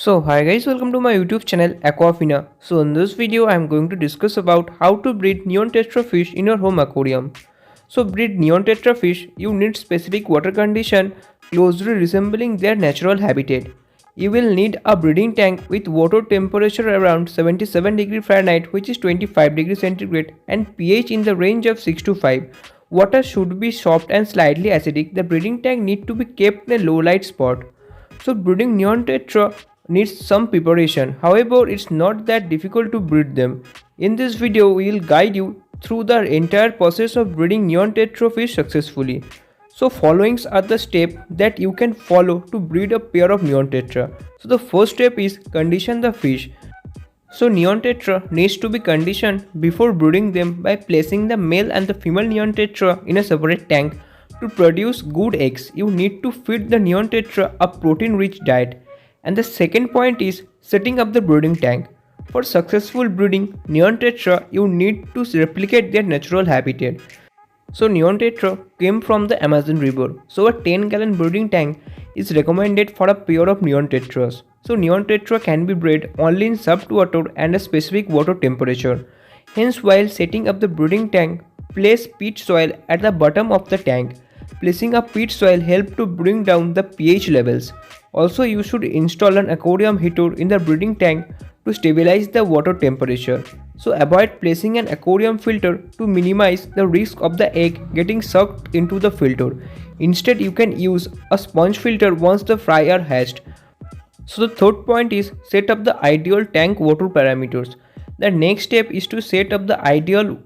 So hi guys, welcome to my YouTube channel Aquafina. So in this video I am going to discuss about how to breed neon tetra fish in your home aquarium. So breed neon tetra fish, you need specific water condition closely resembling their natural habitat. You will need a breeding tank with water temperature around 77 degree Fahrenheit, which is 25 degree centigrade, and pH in the range of 6 to 5. Water should be soft and slightly acidic. The breeding tank need to be kept in a low light spot. So breeding neon tetra needs some preparation. However, it's not that difficult to breed them. In this video, we will guide you through the entire process of breeding neon tetra fish successfully. So followings are the steps that you can follow to breed a pair of neon tetra. So the first step is condition the fish. So neon tetra needs to be conditioned before breeding them by placing the male and the female neon tetra in a separate tank. To produce good eggs, you need to feed the neon tetra a protein-rich diet. And the second point is setting up the breeding tank. For successful breeding neon tetra, you need to replicate their natural habitat. So neon tetra came from the Amazon River. So a 10-gallon breeding tank is recommended for a pair of neon tetras. So neon tetra can be bred only in soft water and a specific water temperature. Hence, while setting up the breeding tank, place peat soil at the bottom of the tank. Placing a peat soil helps to bring down the pH levels. Also, you should install an aquarium heater in the breeding tank to stabilize the water temperature. So avoid placing an aquarium filter to minimize the risk of the egg getting sucked into the filter. Instead, you can use a sponge filter once the fry are hatched. So the third point is set up the ideal tank water parameters. The next step is to set up the ideal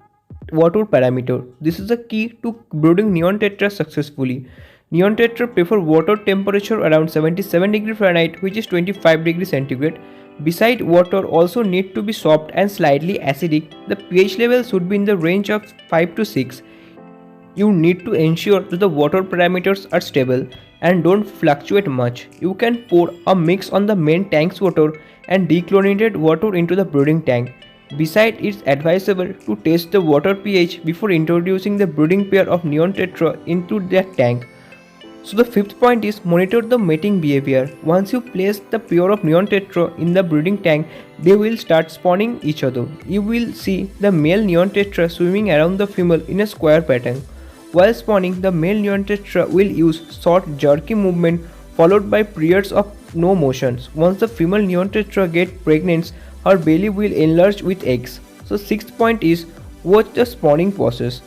water parameter. This is the key to brooding neon tetra successfully. Neon tetra prefer water temperature around 77 degree Fahrenheit, which is 25 degree centigrade. Besides, water also need to be soft and slightly acidic. The pH level should be in the range of 5 to 6. You need to ensure that the water parameters are stable and don't fluctuate much. You can pour a mix on the main tank's water and dechlorinated water into the breeding tank. Besides, it's advisable to test the water pH before introducing the breeding pair of neon tetra into the tank. So the fifth point is monitor the mating behavior. Once you place the pair of neon tetra in the breeding tank, they will start spawning each other. You will see the male neon tetra swimming around the female in a square pattern. While spawning, the male neon tetra will use short jerky movement followed by periods of no motions. Once the female neon tetra get pregnant, her belly will enlarge with eggs. So sixth point is watch the spawning process.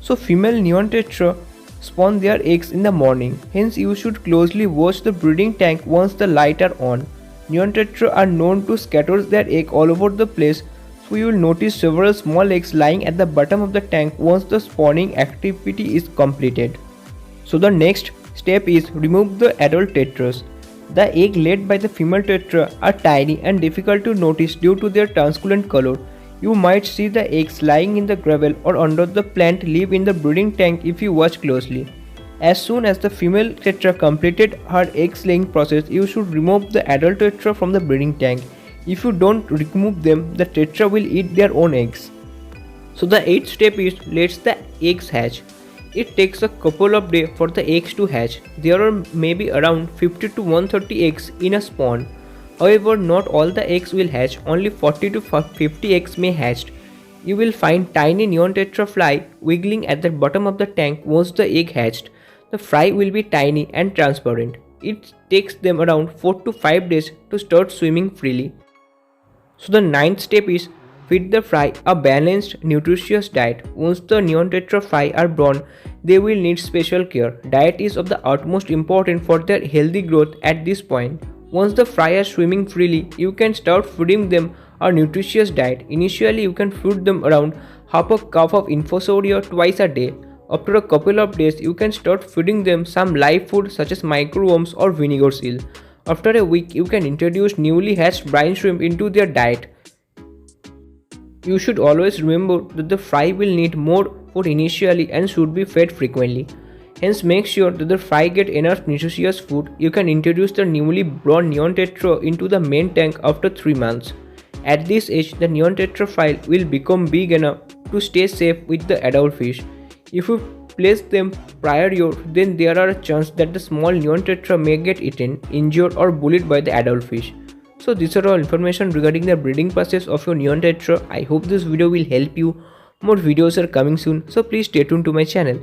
So female neon tetra spawn their eggs in the morning. Hence you should closely watch the breeding tank once the lights are on. Neon tetra are known to scatter their egg all over the place, so you will notice several small eggs lying at the bottom of the tank once the spawning activity is completed. So the next step is remove the adult tetras. The egg laid by the female tetra are tiny and difficult to notice due to their translucent color. You might see the eggs lying in the gravel or under the plant leaf in the breeding tank if you watch closely. As soon as the female tetra completed her egg laying process, you should remove the adult tetra from the breeding tank. If you don't remove them, the tetra will eat their own eggs. So the eighth step is let the eggs hatch. It takes a couple of days for the eggs to hatch. There are maybe around 50 to 130 eggs in a spawn. However, not all the eggs will hatch, only 40 to 50 eggs may hatch. You will find tiny neon tetra fly wiggling at the bottom of the tank once the egg hatched. The fry will be tiny and transparent. It takes them around 4 to 5 days to start swimming freely. So the ninth step is feed the fry a balanced, nutritious diet. Once the neon tetra fry are born, they will need special care. Diet is of the utmost importance for their healthy growth at this point. Once the fry are swimming freely, you can start feeding them a nutritious diet. Initially, you can feed them around half a cup of infusoria twice a day. After a couple of days, you can start feeding them some live food such as microworms or vinegar seal. After a week, you can introduce newly hatched brine shrimp into their diet. You should always remember that the fry will need more food initially and should be fed frequently. Hence, make sure that the fry get enough nutritious food. You can introduce the newly born neon tetra into the main tank after 3 months. At this age, the neon tetra fry will become big enough to stay safe with the adult fish. If you place them prior year, then there are a chance that the small neon tetra may get eaten, injured or bullied by the adult fish. So these are all information regarding the breeding process of your neon tetra. I hope this video will help you. More videos are coming soon, so please stay tuned to my channel.